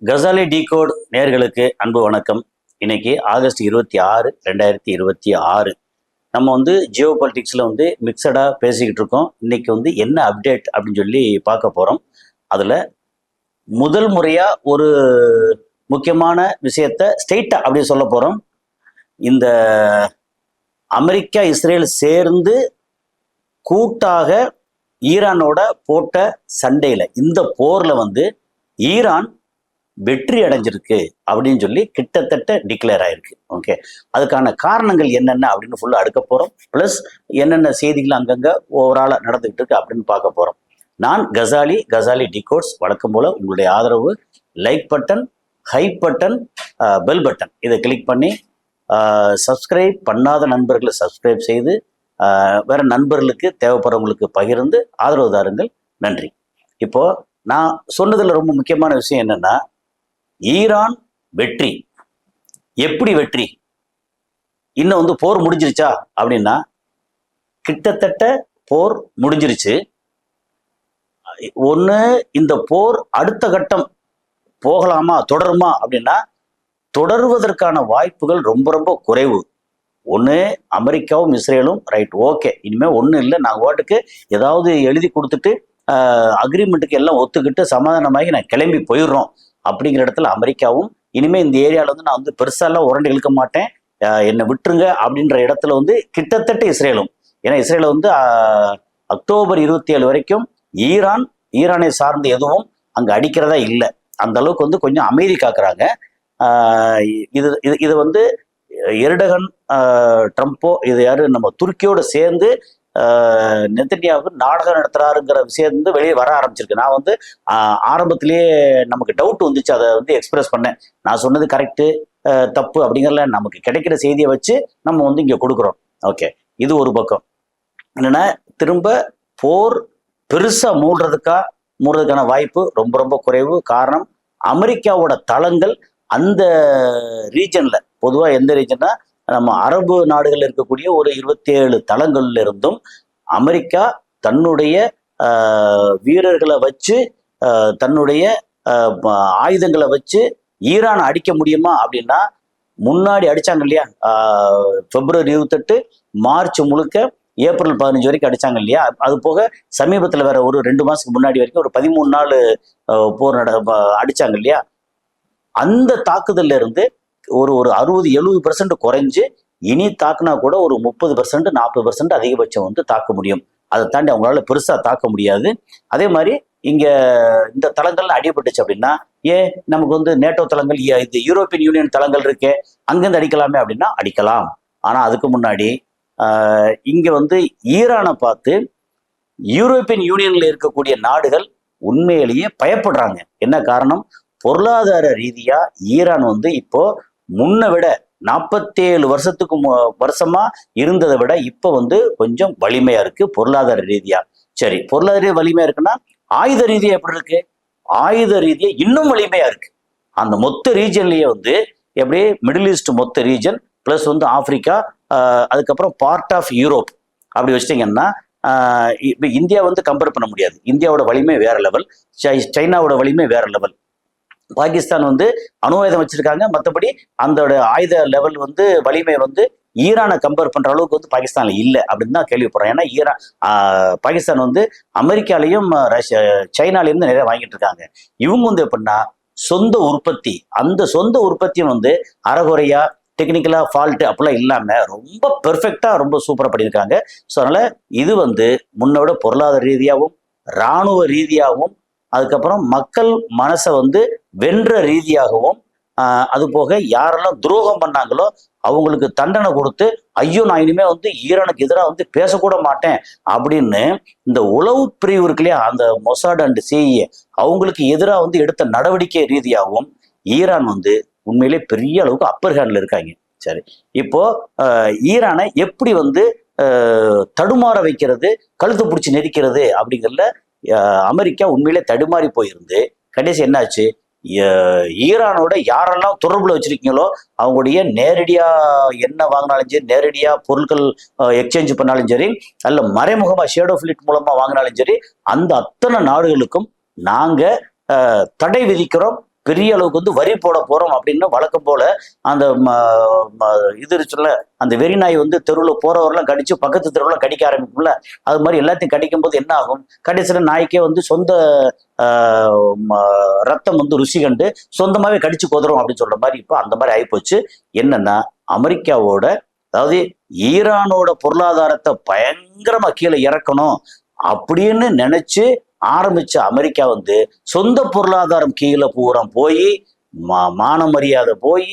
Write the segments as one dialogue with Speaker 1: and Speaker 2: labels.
Speaker 1: Ghazali decode நேர்களுக்கு அன்பு வணக்கம். இன்னைக்கு ஆகஸ்ட் 26, 2026. நம்ம ஜியோ பாலிட்டிக்ஸில் மிக்சடாக பேசிக்கிட்டு இருக்கோம். இன்னைக்கு என்ன அப்டேட் அப்படின்னு சொல்லி பார்க்க போகிறோம். அதில் முதல் முறையாக ஒரு முக்கியமான விஷயத்த ஸ்ட்ரெயிட்டாக அப்படி சொல்ல போகிறோம். இந்த அமெரிக்கா இஸ்ரேல் சேர்ந்து கூட்டாக ஈரானோட போட்ட சண்டையில் இந்த போரில் ஈரான் வெற்றி அடைஞ்சிருக்கு அப்படின்னு சொல்லி கிட்டத்தட்ட டிக்ளேர் ஆயிருக்கு. ஓகே, அதுக்கான காரணங்கள் என்னென்ன அப்படின்னு ஃபுல்லாக அடுக்க போகிறோம். ப்ளஸ் என்னென்ன செய்திகள் அங்கங்கே ஓவராலாக நடந்துகிட்டு இருக்கு அப்படின்னு பார்க்க போகிறோம். நான் கசாலி டிகோட்ஸ். வழக்கம் போல் உங்களுடைய ஆதரவு like button, hype button, bell button இதை கிளிக் பண்ணி சப்ஸ்கிரைப் பண்ணாத நண்பர்களை சப்ஸ்கிரைப் செய்து வேற நண்பர்களுக்கு தேவைப்படுறவங்களுக்கு பகிர்ந்து ஆதரவு தாருங்கள். நன்றி. இப்போ நான் சொன்னதுல ரொம்ப முக்கியமான விஷயம் என்னன்னா, ஈரான் வெற்றி. எப்படி வெற்றி? இன்னும் போர் முடிஞ்சிருச்சா அப்படின்னா, கிட்டத்தட்ட போர் முடிஞ்சிருச்சு. ஒண்ணு இந்த போர் அடுத்த கட்டம் போகலாமா, தொடருமா அப்படின்னா, தொடருவதற்கான வாய்ப்புகள் ரொம்ப ரொம்ப குறைவு. ஒன்று அமெரிக்காவும் இஸ்ரேலும் ரைட், ஓகே, இனிமேல் ஒன்றும் இல்லை, நாங்கள் வாட்டுக்கு ஏதாவது எழுதி கொடுத்துட்டு அக்ரிமெண்ட்டுக்கு எல்லாம் ஒத்துக்கிட்டு சமாதானமாகி நான் கிளம்பி போயிடுறோம் அப்படிங்கிற இடத்துல அமெரிக்காவும், இனிமேல் இந்த ஏரியாவில் நான் பெருசாலாம் உரண்டு இழுக்க மாட்டேன், என்னை விட்டுருங்க அப்படின்ற இடத்துல கிட்டத்தட்ட இஸ்ரேலும். ஏன்னா இஸ்ரேல அக்டோபர் 27 வரைக்கும் ஈரானை சார்ந்து எதுவும் அங்கே அடிக்கிறதா இல்லை. அந்த அளவுக்கு கொஞ்சம் அமைதி காக்குறாங்க. இது எர்டகன், ட்ரம்ப்போ, இது யாரு, நம்ம துருக்கியோட சேர்ந்து நெத்தன்யாவுக்கு நாடகம் நடத்துறாருங்கிற விஷயம் வெளியே வர ஆரம்பிச்சிருக்கு. நான் ஆரம்பத்திலேயே நமக்கு டவுட் வந்துச்சு, அதை எக்ஸ்பிரஸ் பண்ணேன். நான் சொன்னது கரெக்டு தப்பு அப்படிங்கிறல நமக்கு கிடைக்கிற செய்தியை வச்சு நம்ம இங்கே கொடுக்குறோம். ஓகே, இது ஒரு பக்கம். என்னன்னா, திரும்ப போர் பெருசா மூடுறதுக்கான வாய்ப்பு ரொம்ப ரொம்ப குறைவு. காரணம், அமெரிக்காவோட தளங்கள் அந்த ரீஜன்ல, பொதுவாக எந்த ரீஜன்னா நம்ம அரபு நாடுகள் இருக்கக்கூடிய ஒரு 27 தளங்கள்ல இருந்தும் அமெரிக்கா தன்னுடைய வீரர்களை வச்சு, தன்னுடைய ஆயுதங்களை வச்சு ஈரான் அடிக்க முடியுமா அப்படின்னா, முன்னாடி அடிச்சாங்க இல்லையா, பிப்ரவரி 28, மார்ச் முழுக்க, ஏப்ரல் 15 வரைக்கும் அடிச்சாங்க இல்லையா. அது போக சமீபத்தில் வேற ஒரு 2 மாசத்துக்கு முன்னாடி வரைக்கும் ஒரு 13 நாள் போர் அடிச்சாங்க இல்லையா. அந்த தாக்குதல்ல இருந்து ஒரு 60-70% குறைஞ்சு, இனி தாக்குனா கூட ஒரு 30%, 40% அதிகபட்சம் தாக்க முடியும். அதை தாண்டி அவங்களால பெருசா தாக்க முடியாது. அதே மாதிரி இங்க இந்த தளங்கள்ல அடிபட்டுச்சு அப்படின்னா, நமக்கு நேட்டோ தளங்கள், இது யூரோப்பியன் யூனியன் தளங்கள் இருக்கே, அங்கிருந்து அடிக்கலாமே அப்படின்னா அடிக்கலாம். ஆனா அதுக்கு முன்னாடி இங்க ஈரானை பார்த்து யூரோப்பியன் யூனியன்ல இருக்கக்கூடிய நாடுகள் உண்மையிலேயே பயப்படுறாங்க. என்ன காரணம்? பொருளாதார ரீதியா ஈரான் இப்போ முன்ன விட 47 வருஷமா இருந்ததை விட இப்ப கொஞ்சம் வலிமையா இருக்கு பொருளாதார ரீதியா. சரி, பொருளாதார வலிமையா இருக்குன்னா ஆயுத ரீதியா எப்படி இருக்கு? ஆயுத ரீதியா இன்னும் வலிமையா இருக்கு. அந்த மொத்த ரீஜன்லயே எப்படி மிடில் ஈஸ்ட் மொத்த ரீஜன் பிளஸ் ஆப்பிரிக்கா, அதுக்கப்புறம் பார்ட் ஆஃப் யூரோப் அப்படி வச்சிட்டீங்கன்னா, இப்ப இந்தியா கம்பேர் பண்ண முடியாது. இந்தியாவோட வலிமை வேற லெவல், சைனாவோட வலிமை வேற லெவல். பாகிஸ்தான் அணு ஆயுதம் வச்சிருக்காங்க. மற்றபடி அந்த ஆயுத லெவல் வலிமை ஈரானை கம்பேர் பண்ற அளவுக்கு பாகிஸ்தான்ல இல்லை அப்படின்னு தான் கேள்விப்படுறேன். ஏன்னா பாகிஸ்தான் அமெரிக்காலையும் சைனாலையும் நிறைய வாங்கிட்டு இருக்காங்க. இவங்க எப்படின்னா சொந்த உற்பத்தி, அந்த சொந்த உற்பத்தியும் அறகுறையா டெக்னிக்கலா ஃபால்ட் அப்படிலாம் இல்லாம ரொம்ப பெர்ஃபெக்டா ரொம்ப சூப்பரா பண்ணியிருக்காங்க. ஸோ அதனால இது முன்னோட பொருளாதார ரீதியாகவும் இராணுவ ரீதியாகவும், அதுக்கப்புறம் மக்கள் மனசை வென்ற ரீதியாகவும், அது போக யாரெல்லாம் துரோகம் பண்ணாங்களோ அவங்களுக்கு தண்டனை கொடுத்து, ஐயோ நான் இனிமே ஈரானுக்கு எதிராக பேசக்கூட மாட்டேன் அப்படின்னு இந்த உளவு பிரிவு இருக்கு இல்லையா, அந்த மொசாட் அண்ட் சிஐஏ அவங்களுக்கு எதிராக எடுத்த நடவடிக்கை ரீதியாகவும் ஈரான் உண்மையிலே பெரிய அளவுக்கு அப்பர் ஹேண்ட்ல இருக்காங்க. சரி, இப்போ ஈரானை எப்படி தடுமாற வைக்கிறது, கழுத்து பிடிச்சி நெரிக்கிறது அப்படிங்கிறதுல அமெரிக்கா உண்மையிலே தடுமாறி போயிருந்து, கடைசி என்னாச்சு, ஈரானோட யாரெல்லாம் தொடர்புல வச்சிருக்கீங்களோ அவங்களுடைய நேரடியா என்ன வாங்கினாலும் சரி, நேரடியா பொருட்கள் எக்ஸ்சேஞ்ச் பண்ணாலும் சரி, அல்ல மறைமுகமா ஷேடோ ஃபிளிட் மூலமா வாங்கினாலும் சரி, அந்த அத்தனை நாடுகளுக்கும் நாங்க தடை விதிக்கிறோம், பெரிய அளவுக்கு வந்து வரி போட போறோம் அப்படின்னு வழக்கம் போல அந்த இது இருக்குல்ல, அந்த வெறி நாய் வந்து தெருவில் போறவரெல்லாம் கடிச்சு பக்கத்து தெருவில் கடிக்க ஆரம்பிக்கும்ல, அது மாதிரி எல்லாத்தையும் கடிக்கும் போது என்ன ஆகும், கடைசியில் நாய்க்கே வந்து சொந்த ரத்தம் வந்து ருசி கண்டு சொந்தமாவே கடிச்சு கொதரும் அப்படின்னு சொல்ற மாதிரி இப்போ அந்த மாதிரி ஆயிப்போச்சு. என்னன்னா அமெரிக்காவோட, அதாவது ஈரானோட பொருளாதாரத்தை பயங்கரமா கீழே இறக்கணும் அப்படின்னு நினைச்சு ஆரம்பிச்ச அமெரிக்கா வந்து சொந்த பொருளாதாரம் கீழே பூரா போய் மான மரியாதை போய்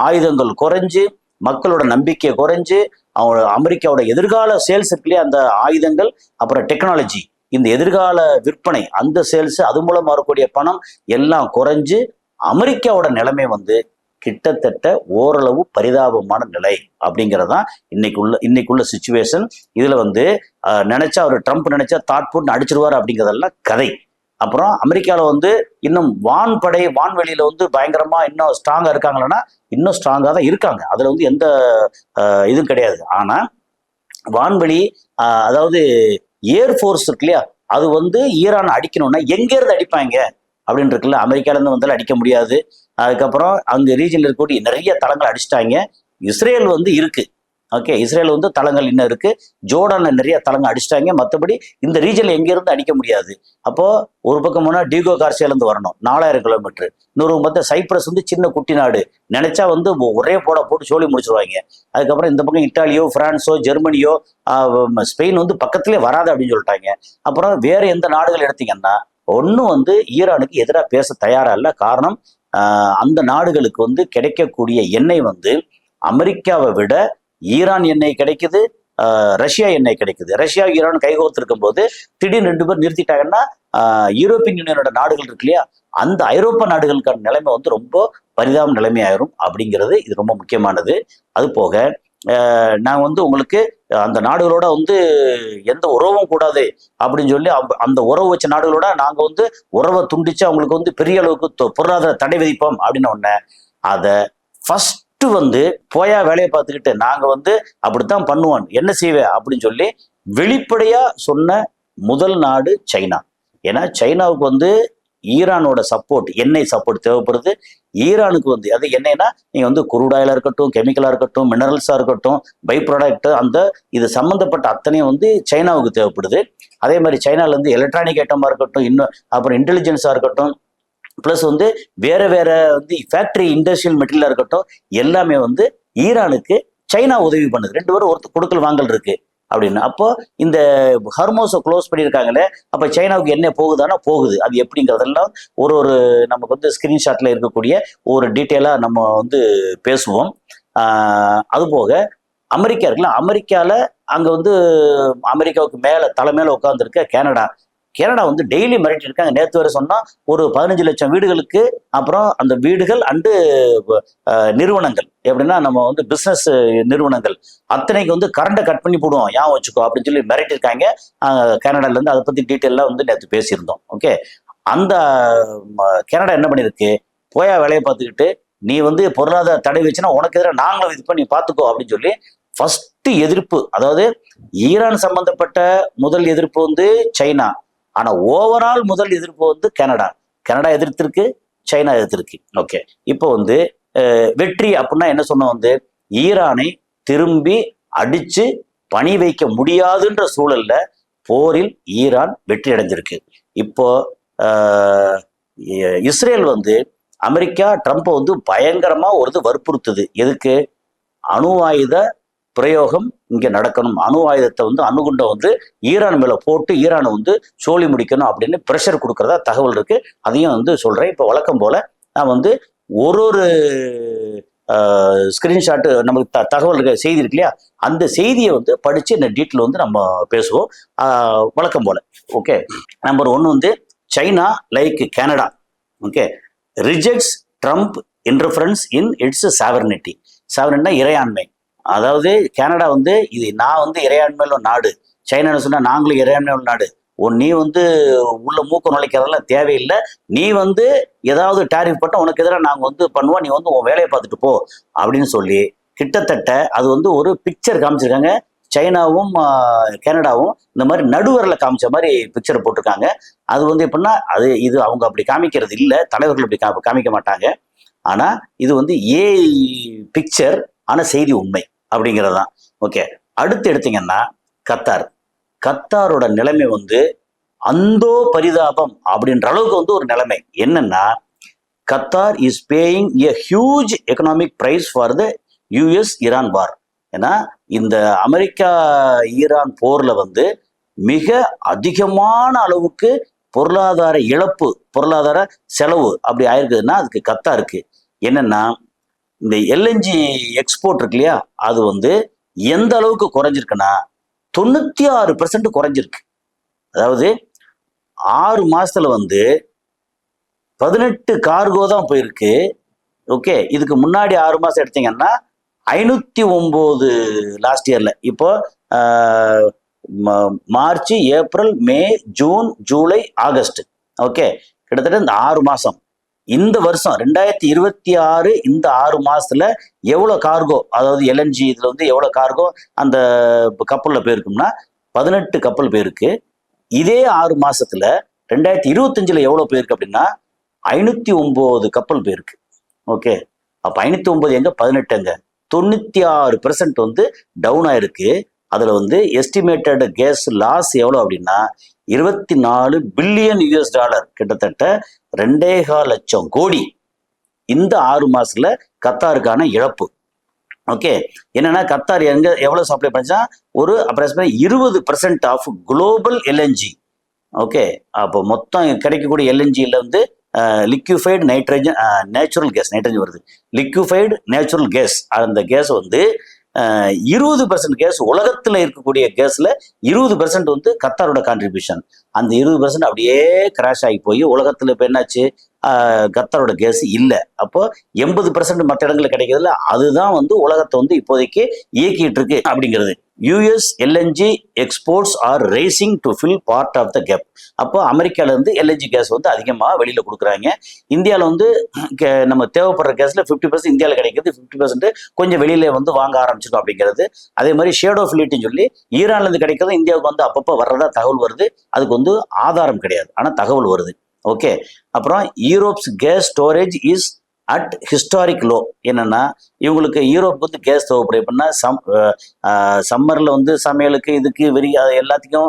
Speaker 1: ஆயுதங்கள் குறைஞ்சு மக்களோட நம்பிக்கை குறைஞ்சு அவங்க அமெரிக்காவோட எதிர்கால சேல்ஸ் இருக்குல்லையே அந்த ஆயுதங்கள் அப்புறம் டெக்னாலஜி இந்த எதிர்கால விற்பனை அந்த சேல்ஸ் அது மூலம் வரக்கூடிய பணம் எல்லாம் குறைஞ்சு அமெரிக்காவோட நிலைமை வந்து கிட்டத்தட்ட ஓரளவு பரிதாபமான நிலை அப்படிங்கிறதான் இன்னைக்குள்ள சிச்சுவேஷன். இதுல வந்து நினைச்சா அவர் ட்ரம்ப் நினைச்சா தாட் போட்டு அடிச்சிருவார் அப்படிங்கிறதெல்லாம் கதை. அப்புறம் அமெரிக்காவில் வந்து இன்னும் வான்வெளியில வந்து பயங்கரமா இன்னும் ஸ்ட்ராங்கா இருக்காங்களன்னா இன்னும் ஸ்ட்ராங்கா தான் இருக்காங்க. அதுல வந்து எந்த இதுவும் கிடையாது. ஆனா வான்வெளி அதாவது ஏர்ஃபோர்ஸ் இருக்கு இல்லையா, அது வந்து ஈரான் அடிக்கணும்னா எங்க இருந்து அடிப்பாங்க அப்படின்னு இருக்குல்ல, அமெரிக்கால இருந்து வந்தாலும் அடிக்க முடியாது. அதுக்கப்புறம் அங்க ரீஜன்ல இருக்கக்கூடிய நிறைய தளங்கள் அடிச்சிட்டாங்க. இஸ்ரேல் வந்து இருக்கு, ஓகே, இஸ்ரேல் வந்து தளங்கள் இன்னும் இருக்கு. ஜோர்டான்ல நிறைய தளங்கள் அடிச்சிட்டாங்க. மற்றபடி இந்த ரீஜன்ல எங்க இருந்து அடிக்க முடியாது. அப்போ ஒரு பக்கம் போனா டிகோ கார்சியால இருந்து வரணும் 4000 கிலோமீட்டர். இன்னொரு பக்கம் சைப்ரஸ் வந்து சின்ன குட்டி நாடு, நினைச்சா வந்து ஒரே போட்டு சோழி முடிச்சிருவாங்க. அதுக்கப்புறம் இந்த பக்கம் இட்டாலியோ பிரான்ஸோ ஜெர்மனியோ ஸ்பெயின் வந்து பக்கத்திலே வராது அப்படின்னு சொல்லிட்டாங்க. அப்புறம் வேற எந்த நாடுகள் எடுத்தீங்கன்னா ஒன்னும் வந்து ஈரானுக்கு எதிராக பேச தயாரா இல்லை. காரணம் அந்த நாடுகளுக்கு வந்து கிடைக்கக்கூடிய எண்ணெய் வந்து அமெரிக்காவை விட ஈரான் எண்ணெய் கிடைக்குது, ரஷ்யா எண்ணெய் கிடைக்குது. ரஷ்யா ஈரான் கைகோர்த்து இருக்கும் போது திடீர்னு 2 பேர் நிறுத்திட்டாங்கன்னா யூரோப்பியன் யூனியனோட நாடுகள் இருக்கு இல்லையா, அந்த ஐரோப்பா நாடுகளுக்கான நிலைமை வந்து ரொம்ப பரிதாப நிலைமையாயிரும் அப்படிங்கிறது இது ரொம்ப முக்கியமானது. அது போக நான் வந்து உங்களுக்கு அந்த நாடுகளோட வந்து எந்த உறவும் கூடாது அப்படின்னு சொல்லி அந்த உறவு வச்ச நாடுகளோட நாங்க வந்து உறவை துண்டிச்சு அவங்களுக்கு வந்து பெரிய அளவுக்கு பொருளாதார தடை விதிப்போம் அப்படின்னு ஒண்ணு அதை ஃபர்ஸ்ட் வந்து போயா வேலையை பார்த்துக்கிட்டு நாங்க வந்து அப்படித்தான் பண்ணுவோம் என்ன செய்வேன் அப்படின்னு சொல்லி வெளிப்படையா சொன்ன முதல் நாடு சைனா. ஏன்னா சைனாவுக்கு வந்து ஈரானோட சப்போர்ட், எண்ணெய் சப்போர்ட் தேவைப்படுது. ஈரானுக்கு வந்து அது என்னன்னா நீங்க வந்து குரூட் ஆயிலா இருக்கட்டும், கெமிக்கலா இருக்கட்டும், மினரல்ஸா இருக்கட்டும், பை ப்ராடக்ட், அந்த இது சம்பந்தப்பட்ட அத்தனையும் வந்து சைனாவுக்கு தேவைப்படுது. அதே மாதிரி சைனால இருந்து எலக்ட்ரானிக் ஐட்டமா இருக்கட்டும், இன்னும் அப்புறம் இன்டெலிஜென்ஸா இருக்கட்டும், பிளஸ் வந்து வேற வந்து ஃபேக்டரி இண்டஸ்ட்ரியல் மெட்டீரியலா இருக்கட்டும், எல்லாமே வந்து ஈரானுக்கு சைனா உதவி பண்ணுது. 2 பேரும் ஒருத்தர் கொடுக்கல் வாங்கல் இருக்கு அப்படின்னு. அப்போ இந்த ஹர்மோஸை க்ளோஸ் பண்ணியிருக்காங்களே, அப்போ சைனாவுக்கு என்ன போகுதானா போகுது. அது எப்படிங்கிறதெல்லாம் ஒரு நமக்கு வந்து ஸ்கிரீன்ஷாட்ல இருக்கக்கூடிய ஒரு டீட்டெயிலா நம்ம வந்து பேசுவோம். அது போக அமெரிக்கா இருக்குல்ல, அமெரிக்கால அங்க வந்து அமெரிக்காவுக்கு தலைமையில உட்காந்துருக்க கனடா வந்து டெய்லி மிரட்டி இருக்காங்க. நேற்று வரை சொன்னா ஒரு 15 லட்சம் வீடுகளுக்கு, அப்புறம் அந்த வீடுகள் அண்டு நிறுவனங்கள் எப்படின்னா நம்ம வந்து பிசினஸ் நிறுவனங்கள் அத்தனைக்கு வந்து கரண்டை கட் பண்ணி போடுவோம், ஏன் வச்சுக்கோ அப்படின்னு சொல்லி மிரட்டி இருக்காங்க. கனடால இருந்து அதை பத்தி டீட்டெயிலாம் வந்து நேற்று பேசியிருந்தோம். ஓகே, அந்த கனடா என்ன பண்ணிருக்கு, போயா வேலையை பார்த்துக்கிட்டு நீ வந்து பொருளாதார தடை வச்சுன்னா உனக்கு எதிராக நாங்களும் இது பண்ணி பார்த்துக்கோ அப்படின்னு சொல்லி ஃபர்ஸ்ட் எதிர்ப்பு. அதாவது ஈரான் சம்பந்தப்பட்ட முதல் எதிர்ப்பு வந்து சைனா, ஆனா ஓவரால் முதல் எதிர்ப்பு வந்து கனடா எதிர்த்திருக்கு, சைனா எதிர்த்திருக்கு. ஓகே, இப்போ வந்து வெற்றி அப்படின்னா என்ன சொன்னோம், வந்து ஈரானை திரும்பி அடிச்சு பணி வைக்க முடியாதுன்ற சூழல்ல போரில் ஈரான் வெற்றி அடைஞ்சிருக்கு. இப்போ இஸ்ரேல் வந்து அமெரிக்கா ட்ரம்ப்பை வந்து பயங்கரமா ஒரு வற்புறுத்துது. எதுக்கு, அணு ஆயுத பிரயோகம் இங்க நடக்கணும், அணு ஆயுதத்தை வந்து அணுகுண்டை வந்து ஈரான் மேல போட்டு ஈரானை வந்து சோழி முடிக்கணும் அப்படின்னு பிரஷர் கொடுக்கறதா தகவல் இருக்கு. அதையும் வந்து சொல்றேன். இப்போ வழக்கம் போல நான் வந்து ஒரு ஸ்கிரீன்ஷாட் நமக்கு தகவல் இருக்க செய்தி இருக்கு இல்லையா, அந்த செய்தியை வந்து படிச்சு இந்த டீட்டெயில் வந்து நம்ம பேசுவோம் வழக்கம் போல. ஓகே, நம்பர் 1 வந்து China like Canada, okay, rejects Trump interference in its sovereignty. சாவர்னிட்டினா இறையாண்மை. அதாவது கனடா வந்து இது நான் வந்து இறையாண்மையில நாடு, சைனான்னு சொன்னா நாங்களும் இறையாண்மையுள்ள நாடு, நீ வந்து உள்ள மூக்க நுழைக்கிறதெல்லாம் தேவையில்லை, நீ வந்து ஏதாவது டேரிஃப் போட்டால் உனக்கு எதிராக நாங்கள் வந்து பண்ணுவோம், நீ வந்து உன் வேலையை பார்த்துட்டு போ அப்படின்னு சொல்லி கிட்டத்தட்ட அது வந்து ஒரு பிக்சர் காமிச்சிருக்காங்க. சைனாவும் கனடாவும் இந்த மாதிரி நடுவரில் காமிச்ச மாதிரி பிக்சரை போட்டிருக்காங்க. அது வந்து எப்படின்னா இது அவங்க அப்படி காமிக்கிறது இல்லை, தலைவர்கள் அப்படி காமிக்க மாட்டாங்க. ஆனா இது வந்து பிக்சர், ஆனா செய்தி உண்மை அப்படிங்கிறது தான். ஓகே, அடுத்து எடுத்தீங்கன்னா கத்தாரோட நிலைமை வந்து அந்தோ பரிதாபம் அப்படின்ற அளவுக்கு வந்து ஒரு நிலைமை. என்னன்னா, Qatar is paying a huge economic price for the US Iran war. ஏன்னா இந்த அமெரிக்கா ஈரான் போர்ல வந்து மிக அதிகமான அளவுக்கு பொருளாதார இழப்பு, பொருளாதார செலவு அப்படி ஆயிருக்குதுன்னா அதுக்கு கத்தாருக்கு. என்னன்னா, இந்த எல்என்ஜி எக்ஸ்போர்ட் இருக்கு இல்லையா, அது வந்து எந்த அளவுக்கு குறைஞ்சிருக்குன்னா 96% குறைஞ்சிருக்கு. அதாவது 6 மாசத்துல வந்து 18 கார்கோ தான் போயிருக்கு. ஓகே, இதுக்கு முன்னாடி 6 மாசம் எடுத்தீங்கன்னா 509 லாஸ்ட் இயர்ல. இப்போ மார்ச், ஏப்ரல், மே, ஜூன், ஜூலை, ஆகஸ்ட், ஓகே, கிட்டத்தட்ட இந்த 6 மாசம். இந்த வருஷம் 2026 இந்த 6 மாசத்துல எவ்வளவு கார்கோ, அதாவது எல்என்ஜி இதுல வந்து எவ்வளவு கார்கோ அந்த கப்பல்ல போயிருக்கும்னா 18 கப்பல் போயிருக்கு. இதே 6 மாசத்துல 2025 எவ்வளவு போயிருக்கு அப்படின்னா 509 கப்பல் போயிருக்கு. ஓகே, அப்ப 509 எங்க, 18 எங்க, 96% வந்து டவுன் ஆயிருக்கு. அதுல வந்து எஸ்டிமேட்டட் கேஸ் லாஸ் எவ்வளவு அப்படின்னா 24 பில்லியன் யூஎஸ் டாலர், கிட்டத்தட்ட 2.25 லட்சம் கோடி இந்த 6 மாசத்துல கத்தாருக்கான இழப்பு. ஓகே, என்னன்னா கத்தார் எவ்வளவு சப்ளை பண்ணா ஒரு approximate 20% of global LNG. Okay, அப்போ மொத்தம் கிடைக்கக்கூடிய எல்என்ஜில வந்து liquefied nitrogen natural gas, nitrogen வருது, லிக்யூஃபைடு நேச்சுரல் கேஸ், அந்த கேஸ் வந்து 20% கேஸ் உலகத்துல இருக்கக்கூடிய கேஸ்ல 20% வந்து கத்தாரோட கான்ட்ரிபியூஷன். அந்த 20% அப்படியே கிராஷ் ஆகி போய் உலகத்துல இப்ப என்னாச்சு, கத்தாரோட கேஸ் இல்லை. அப்போ 80% மற்ற இடங்களில் கிடைக்கிறதுல அதுதான் வந்து உலகத்தை வந்து இப்போதைக்கு இயக்கிட்டு இருக்கு அப்படிங்கிறது. US LNG exports are racing to fill part of the gap. அப்போ அமெரிக்கால இருந்து எல்என்ஜி கேஸ் வந்து அதிகமாக வெளியில கொடுக்குறாங்க. இந்தியாவில் வந்து நம்ம தேவைப்படுற கேஸ்ல 50% இந்தியாவில் கிடைக்கிறது, 50% கொஞ்சம் வெளியில வந்து வாங்க ஆரம்பிச்சிருக்கோம் அப்படிங்கிறது. அதே மாதிரி ஷேடோ ஃபிலிட்னு சொல்லி ஈரான்ல இருந்து கிடைக்கிறது இந்தியாவுக்கு வந்து அப்பப்போ வர்றதா தகவல் வருது. அதுக்கு வந்து ஆதாரம் கிடையாது, ஆனா தகவல் வருது. ஓகே, அப்புறம் Europe's gas storage is at historic low. என்னன்னா, இவங்களுக்கு யூரோப் வந்து கேஸ் தேவைப்படும். எப்படின்னா சம்மர்ல வந்து சமையலுக்கு இதுக்கு எல்லாத்துக்கும்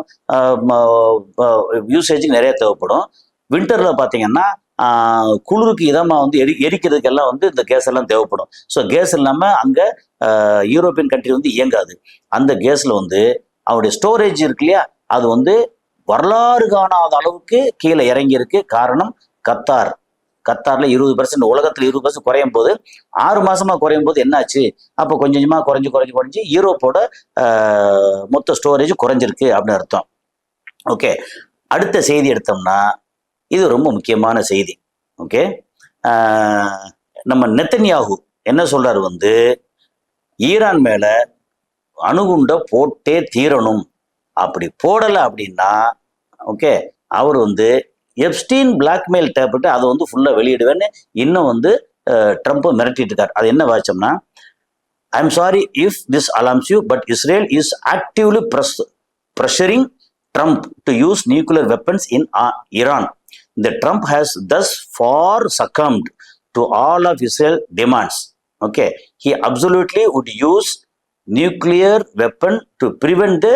Speaker 1: யூசேஜுக்கு நிறைய தேவைப்படும். வின்டர்ல பார்த்தீங்கன்னா குளிருக்கு இதமா வந்து எரிக்கிறதுக்கு எல்லாம் வந்து இந்த கேஸ் எல்லாம் தேவைப்படும். ஸோ கேஸ் இல்லாமல் அங்கே யூரோப்பியன் கண்ட்ரி வந்து இயங்காது. அந்த கேஸ்ல வந்து அவருடைய ஸ்டோரேஜ் இருக்கு இல்லையா, அது வந்து வரலாறு காணாத அளவுக்கு கீழே இறங்கி இருக்கு. காரணம் கத்தார்ல 20%, உலகத்துல 20% குறையும் போது 6 மாசமா குறையும் போது என்னாச்சு, அப்போ கொஞ்சம் கொஞ்சமா குறைஞ்சு யூரோப்போட மொத்த ஸ்டோரேஜ் குறைஞ்சிருக்கு அப்படின்னு அர்த்தம். ஓகே, அடுத்த செய்தி எடுத்தோம்னா இது ரொம்ப முக்கியமான செய்தி. ஓகே, நம்ம நெத்தன்யாகு என்ன சொல்றாரு வந்து, ஈரான் மேல அணுகுண்ட போட்டே தீரணும், அப்படி போடலை அப்படின்னா ஓகே அவர் வந்து எப்ஸ்டீன் பிளாக்மெயில் டேப்ட்டு அதை வந்து ஃபுல்லா வெளியிடுவேன்னு இன்னும் வந்து ட்ரம்ப் மிரட்டிட்டு இருக்காரு. அது என்ன வாச்சோம்னா, I am sorry if this alarms you, but Israel is actively pressuring Trump to use nuclear weapons in Iran. The Trump has thus far succumbed to all of Israel's demands. Okay, he absolutely would use nuclear weapon to prevent the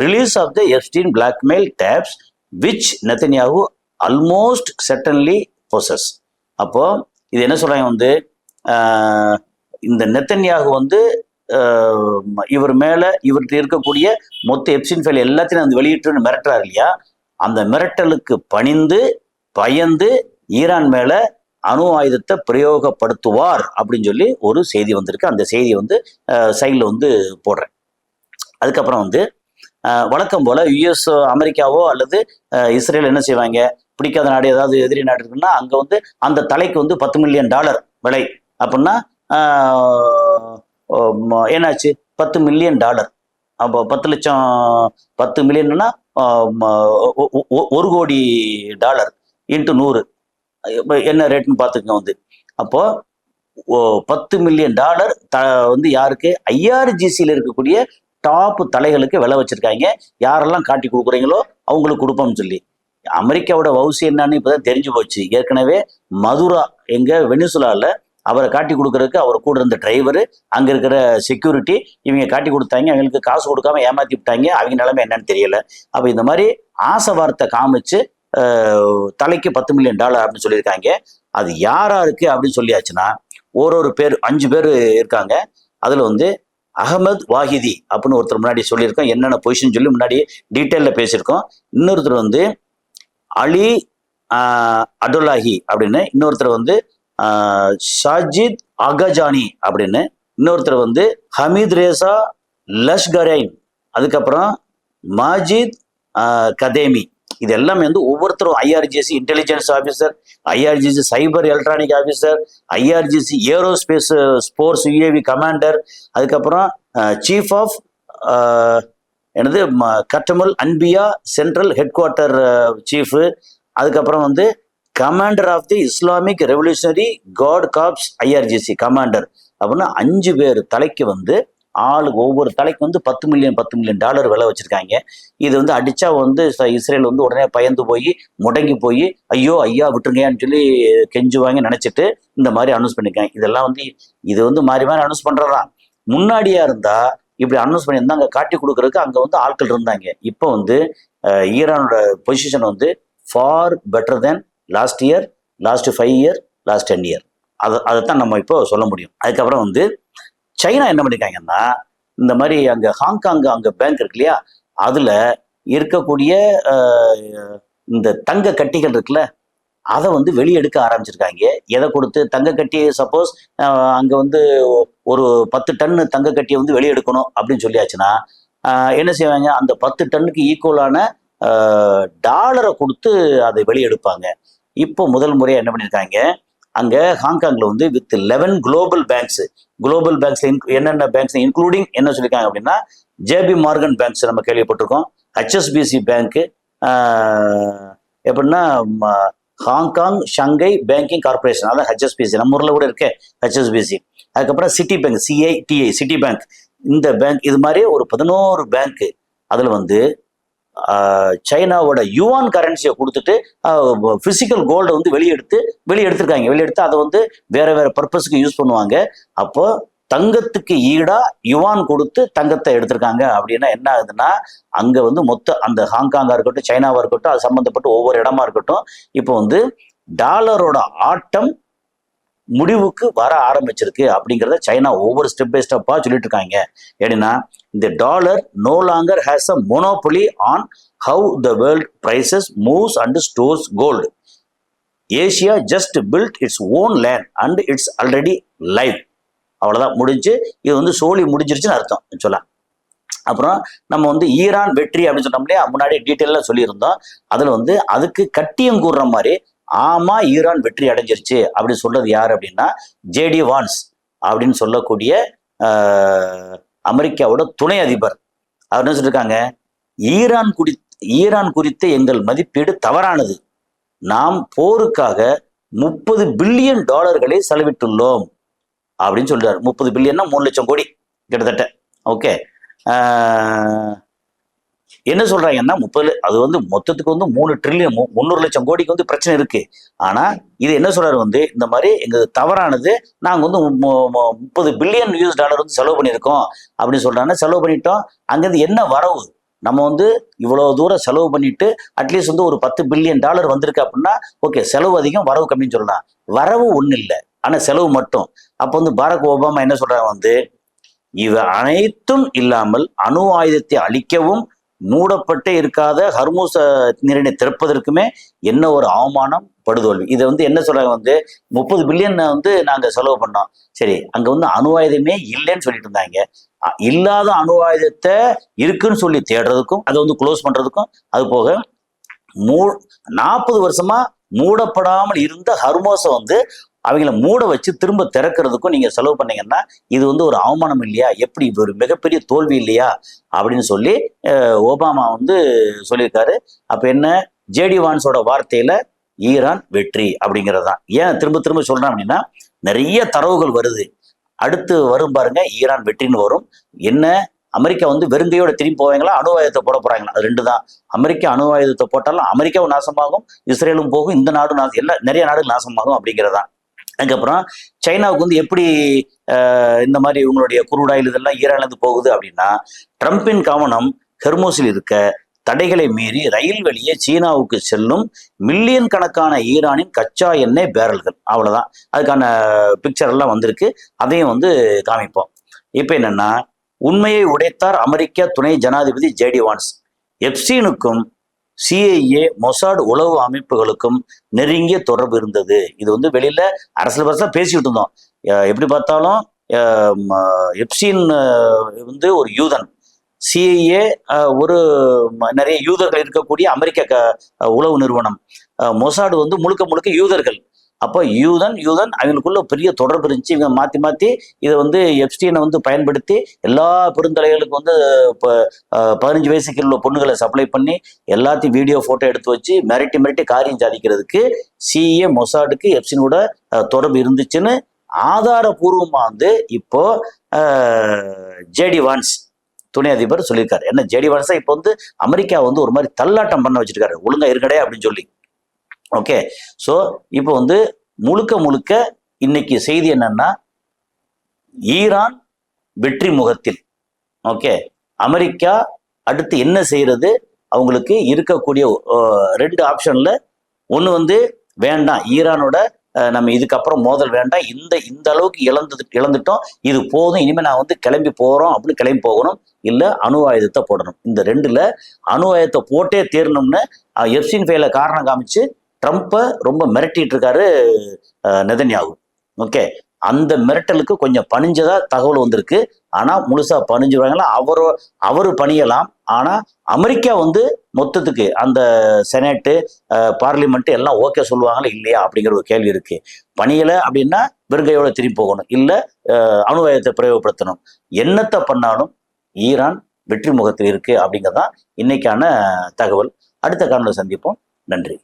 Speaker 1: release of the Epstein blackmail tapes, which Netanyahu almost certainly possess. அப்போ இது என்ன சொல்றாங்க வந்து, இந்த நெத்தன்யாகு வந்து இவர் மேல இவர்கிட்ட இருக்கக்கூடிய மொத்த எப்ஸ்டீன் ஃபைல் எல்லாத்தையும் வந்து வெளியிட்டு மிரட்டுறாரு இல்லையா, அந்த மிரட்டலுக்கு பயந்து ஈரான் மேல அணு ஆயுதத்தை பிரயோகப்படுத்துவார் அப்படின்னு சொல்லி ஒரு செய்தி வந்திருக்கு. அந்த செய்தியை வந்து சைடில் வந்து போடுறேன். அதுக்கப்புறம் வந்து வழக்கம் போல யுஎஸ் அமெரிக்காவோ அல்லது இஸ்ரேல் என்ன செய்வாங்க, பிடிக்காத நாடு ஏதாவது எதிரி நாடு இருக்குன்னா அங்க வந்து அந்த தலைக்கு வந்து $10 மில்லியன் விலை அப்படின்னா என்னாச்சு, $10 மில்லியன். அப்போ 10 லட்சம் 10 மில்லியன்னா $1 கோடி இன்ட்டு 100 என்ன ரேட்னு பார்த்துக்கங்க வந்து. அப்போ $10 மில்லியன் வந்து யாருக்கு, ஐஆர்ஜிசியில் இருக்கக்கூடிய டாப் தலைகளுக்கு விலை வச்சிருக்காங்க. யாரெல்லாம் காட்டி கொடுக்குறீங்களோ அவங்களுக்கு கொடுப்போம்னு சொல்லி. அமெரிக்காவோட வவுசி என்னன்னு இப்பதான் தெரிஞ்சு போச்சு. ஏற்கனவே மதுரா எங்க வெனிசுலால அவரை காட்டி கொடுக்கறதுக்கு அவர் கூட இருந்த டிரைவரு, அங்க இருக்கிற செக்யூரிட்டி இவங்க காட்டி கொடுத்தாங்க. அவங்களுக்கு காசு கொடுக்காம ஏமாத்தி விட்டாங்க. அவங்க நிலைமை என்னன்னு தெரியல. அப்ப இந்த மாதிரி ஆசை வார்த்தை காமிச்சு தலைக்கு $10 மில்லியன் அப்படின்னு சொல்லியிருக்காங்க. அது யாராருக்கு அப்படின்னு சொல்லியாச்சுன்னா ஒரு பேர் 5 பேர் இருக்காங்க. அதுல வந்து அகமது வாஹிதி அப்படின்னு ஒருத்தர் முன்னாடி சொல்லியிருக்கோம், என்னென்ன பொசிஷன் சொல்லி முன்னாடி டீட்டெயில பேசியிருக்கோம். இன்னொருத்தர் வந்து அலி அடுல்லாஹி அப்படின்னு, இன்னொருத்தர் வந்து ஷாஜித் அகஜானி அப்படின்னு, இன்னொருத்தர் வந்து ஹமீத் ரேசா லஷ்கரைன், அதுக்கப்புறம் மாஜித் கதேமி. இது எல்லாமே வந்து ஒவ்வொருத்தரும் IRGC intelligence officer, IRGC cyber electronic officer, IRGC aerospace forces UAV commander, அதுக்கப்புறம் சீஃப் ஆஃப் என்னது கட்டமல் அன்பியா சென்ட்ரல் ஹெட் குவார்ட்டர் சீஃபு, அதுக்கப்புறம் வந்து commander of the Islamic revolutionary guard corps IRGC commander அப்படின்னு 5 பேர் தலைக்கு வந்து ஆளுக்கு ஒவ்வொரு தலைக்கு வந்து $10 மில்லியன் விலை வச்சிருக்காங்க. இது வந்து அடிச்சா வந்து இஸ்ரேல் வந்து உடனே பயந்து போய் முடங்கி போய் ஐயா விட்டுருங்கன்னு சொல்லி கெஞ்சுவாங்க நினைச்சிட்டு இந்த மாதிரி அனௌன்ஸ் பண்ணிருக்காங்க. இதெல்லாம் வந்து இது வந்து மாறி அனௌன்ஸ் பண்றதுதான். முன்னாடியா இருந்தா இப்படி அனௌன்ஸ் பண்ணியிருந்தா அங்க காட்டி கொடுக்கறதுக்கு அங்க வந்து ஆட்கள் இருந்தாங்க. இப்போ வந்து ஈரானோட பொசிஷன் வந்து for better then last year, last 5 year, last 10 year. அதைத்தான் நம்ம இப்போ சொல்ல முடியும். அதுக்கப்புறம் வந்து சைனா என்ன பண்ணிருக்காங்கன்னா, இந்த மாதிரி அங்க ஹாங்காங் அங்க பேங்க் இருக்கு இல்லையா, அதுல இருக்கக்கூடிய இந்த தங்க கட்டிகள் இருக்குல்ல, அதை வந்து வெளியெடுக்க ஆரம்பிச்சிருக்காங்க. எதை கொடுத்து? தங்க கட்டி சப்போஸ் அங்க வந்து ஒரு 10 டன் தங்க கட்டியை வந்து வெளியெடுக்கணும் அப்படின்னு சொல்லியாச்சுன்னா என்ன செய்வாங்க, அந்த 10 டன்னுக்கு ஈக்குவலான டாலரை கொடுத்து அதை வெளியெடுப்பாங்க. இப்போ முதல் முறையா என்ன பண்ணியிருக்காங்க, அங்க ஹாங்காங்ல வந்து வித் 11 குளோபல் பேங்க்ஸ் என்னென்ன பேங்க்ஸ் இன்க்ளூடிங் என்ன சொல்லியிருக்காங்க அப்படின்னா, ஜேபி மார்கன் பேங்க்ஸ் நம்ம கேள்விப்பட்டிருக்கோம், ஹெச்எஸ்பிசி பேங்க், எப்படின்னா ஹாங்காங் ஷங்கை பேங்கிங் கார்பரேஷன், அதான் ஹெச்எஸ்பிசி, நம்ம ஊர்ல கூட இருக்கே ஹெச்எஸ்பிசி. அதுக்கப்புறம் சிட்டி பேங்க், சிஐடிஐ சிட்டி பேங்க், இந்த பேங்க், இது மாதிரி ஒரு 11 பேங்க். அதுல வந்து சைனாவோட யுவான் கரன்சியை கொடுத்துட்டு பிசிக்கல் கோல்டை வந்து வெளியெடுத்திருக்காங்க. வெளியெடுத்து அதை வந்து வேற பர்பஸ்க்கு யூஸ் பண்ணுவாங்க. அப்போ தங்கத்துக்கு ஈடா யுவான் கொடுத்து தங்கத்தை எடுத்திருக்காங்க. அப்படின்னா என்ன ஆகுதுன்னா, அங்க வந்து மொத்த அந்த ஹாங்காங்கா இருக்கட்டும், சைனாவா இருக்கட்டும், அது சம்பந்தப்பட்ட ஒவ்வொரு இடமா இருக்கட்டும், இப்போ வந்து டாலரோட ஆட்டம் முடிவுக்கு வர ஆரம்பிச்சிருக்கு அப்படிங்கிறத சைனா ஒவ்வொரு ஸ்டெப் பை ஸ்டெப்பா சொல்லிட்டு இருக்காங்க. ஏன்னா இந்த dollar no longer has a monopoly on how the world prices moves and stores gold. Asia just built its own land and it's already live. அவ்வளவுதான், முடிஞ்சு. இது வந்து சோழி முடிஞ்சிருச்சுன்னு அர்த்தம் சொல்லலாம். அப்புறம் நம்ம வந்து ஈரான் வெற்றி அப்படின்னு சொன்னோம் இல்லையா, முன்னாடி டீட்டெயிலா சொல்லியிருந்தோம். அதுல வந்து அதுக்கு கட்டியம் கூறுற மாதிரி ஆமா ஈரான் வெற்றி அடைஞ்சிருச்சு அப்படின்னு சொல்றது யாரு அப்படின்னா, ஜேடி வான்ஸ் அப்படின்னு சொல்லக்கூடிய அமெரிக்காவோட துணை அதிபர். அவர் என்ன சொல்லியிருக்காங்க, ஈரான் குறித்த எங்கள் மதிப்பீடு தவறானது. நாம் போருக்காக $30 பில்லியன் செலவிட்டுள்ளோம் அப்படின்னு சொல்றாரு. 30 பில்லியன்னா 3 லட்சம் கோடி கிட்டத்தட்ட. ஓகே, என்ன சொல்றாங்கன்னா 30, அது வந்து மொத்தத்துக்கு வந்து 3 ட்ரில்லியன் 300 லட்சம் கோடிக்கு வந்து பிரச்சனை இருக்கு. ஆனா இது என்ன சொல்றாரு வந்து, இந்த மாதிரி எங்க தவறானது, நாங்க வந்து $30 பில்லியன் வந்து செலவு பண்ணியிருக்கோம் அப்படின்னு சொல்றாங்க. செலவு பண்ணிட்டோம், அங்கிருந்து என்ன வரவு? நம்ம வந்து இவ்வளவு தூரம் செலவு பண்ணிட்டு அட்லீஸ்ட் வந்து ஒரு $10 பில்லியன் வந்திருக்கு அப்படின்னா ஓகே, செலவு அதிகம் வரவு கம்மின்னு சொல்லலாம். வரவு ஒண்ணு இல்லை, ஆனா செலவு மட்டும். அப்ப வந்து பாரக் ஒபாமா என்ன சொல்றாங்க வந்து, இவை அனைத்தும் இல்லாமல் அணு ஆயுதத்தை அழிக்கவும் மூடப்பட்டே இருக்காத ஹர்மூஸ் நீரினை திறப்பதற்குமே என்ன ஒரு அவமானம், படுதோல்வி. இதை வந்து என்ன சொல்றாங்க வந்து, 30 பில்லியன் வந்து நாங்க செலவு பண்ணோம். சரி, அங்க வந்து அணு ஆயுதமே இல்லைன்னு சொல்லிட்டு இருந்தாங்க. இல்லாத அணு ஆயுதத்தை இருக்குன்னு சொல்லி தேடுறதுக்கும் அதை வந்து க்ளோஸ் பண்றதுக்கும், அது போக 40 வருஷமா மூடப்படாமல் இருந்த ஹர்மோஸை வந்து அவங்கள மூட வச்சு திரும்ப திறக்கிறதுக்கும் நீங்க செலவு பண்ணீங்கன்னா இது வந்து ஒரு அவமானம் இல்லையா, எப்படி ஒரு மிகப்பெரிய தோல்வி இல்லையா அப்படின்னு சொல்லி ஒபாமா வந்து சொல்லியிருக்காரு. அப்ப என்ன, ஜேடி வான்ஸோட வார்த்தையில ஈரான் வெற்றி அப்படிங்கிறது தான். ஏன் திரும்ப திரும்ப சொல்றேன் அப்படின்னா, நிறைய தரவுகள் வருது. அடுத்து வரும் பாருங்க, ஈரான் வெற்றின்னு வரும். என்ன அமெரிக்கா வந்து வெறுங்கையோட திரும்பி போவாங்களா, அணு ஆயுதத்தை போட போறாங்களா? அது ரெண்டு தான். அமெரிக்கா அணு ஆயுதத்தை போட்டாலும் அமெரிக்காவும் நாசமாகும், இஸ்ரேலும் போகும், இந்த நாடும் எல்லா நிறைய நாடுகள் நாசமாகும் அப்படிங்கிறதான். அதுக்கப்புறம் சைனாவுக்கு வந்து எப்படி இந்த மாதிரி இவங்களுடைய குரூடாயில் இதெல்லாம் ஈரான்லேருந்து போகுது அப்படின்னா, ட்ரம்பின் கவனம் ஹெர்மோஸில் இருக்க தடைகளை மீறி ரயில் வழியே சீனாவுக்கு செல்லும் மில்லியன் கணக்கான ஈரானின் கச்சா எண்ணெய் பேரல்கள், அவ்வளவுதான். அதுக்கான பிக்சர் எல்லாம் வந்திருக்கு, அதையும் வந்து காமிப்போம். இப்ப என்னன்னா, உண்மையை உடைத்தார் அமெரிக்க துணை ஜனாதிபதி ஜேடி வான்ஸ். எப்ஸ்டீனுக்கும் சிஐஏ மொசாட் உளவு அமைப்புகளுக்கும் நெருங்கிய தொடர்பு இருந்தது. இது வந்து வெளியில அரசியல் பரசா பேசிக்கிட்டு இருந்தோம். எப்படி பார்த்தாலும் எப்ஸ்டீன் வந்து ஒரு யூதன், சிஐஏ ஒரு நிறைய யூதர்கள் இருக்கக்கூடிய அமெரிக்க உளவு நிறுவனம், மொசாடு வந்து முழுக்க முழுக்க யூதர்கள். அப்போ யூதன் அவங்களுக்குள்ள பெரிய தொடர்பு இருந்துச்சு. இவங்க மாற்றி மாற்றி இதை வந்து எப்ஸ்டீனை வந்து பயன்படுத்தி எல்லா பெருந்தலைகளுக்கு வந்து இப்போ 15 வயசுக்கு உள்ள பொண்ணுகளை சப்ளை பண்ணி எல்லாத்தையும் வீடியோ ஃபோட்டோ எடுத்து வச்சு மிரட்டி காரியம் சாதிக்கிறதுக்கு சிஏ மொசாடுக்கு எப்ஸ்டீனோட தொடர்பு இருந்துச்சுன்னு ஆதாரபூர்வமாக வந்து இப்போ ஜேடி வான்ஸ் துணை அதிபர் சொல்லியிருக்காரு. என்ன ஜேடி வான்ஸ் இப்போ வந்து அமெரிக்கா வந்து ஒரு மாதிரி தள்ளாட்டம் பண்ண வச்சிருக்காரு, ஒழுங்கா இருக்கடே அப்படின்னு சொல்லி. ஓகே, ஸோ இப்போ வந்து முழுக்க இன்னைக்கு செய்தி என்னன்னா, ஈரான் வெற்றி முகத்தில். ஓகே, அமெரிக்கா அடுத்து என்ன செய்யறது, அவங்களுக்கு இருக்கக்கூடிய 2 ஆப்ஷன்ல ஒன்று வந்து வேண்டாம், ஈரானோட நம்ம இதுக்கப்புறம் மோதல் வேண்டாம், இந்த அளவுக்கு இழந்துட்டோம், இது போதும், இனிமேல் நான் வந்து கிளம்பி போறோம் அப்படின்னு கிளம்பி போகணும், இல்லை அணு ஆயுதத்தை போடணும். இந்த 2ல அணு ஆயுதத்தை போட்டே தேரணும்னு எப்ஸ்டீன் ஃபைல காரணம் காமிச்சு ட்ரம்ப்பை ரொம்ப மிரட்டிட்டு இருக்காரு நெதன்யாகு. ஓகே, அந்த மிரட்டலுக்கு கொஞ்சம் பணிஞ்சதா தகவல் வந்திருக்கு. ஆனா முழுசா பணிஞ்சுவாங்களா, அவரு பணியலாம். ஆனா அமெரிக்கா வந்து மொத்தத்துக்கு அந்த செனட்டு பார்லிமெண்ட் எல்லாம் ஓகே சொல்லுவாங்களா இல்லையா அப்படிங்கிற ஒரு கேள்வி இருக்கு. பணியல அப்படின்னா வெறுங்கையோட திரும்பி போகணும், இல்ல அணு ஆயுதத்தை பிரயோகப்படுத்தணும். என்னத்தை பண்ணாலும் ஈரான் வெற்றி முகத்தில் இருக்கு அப்படிங்கிறதான் இன்னைக்கான தகவல். அடுத்த காணொலியில் சந்திப்போம். நன்றி.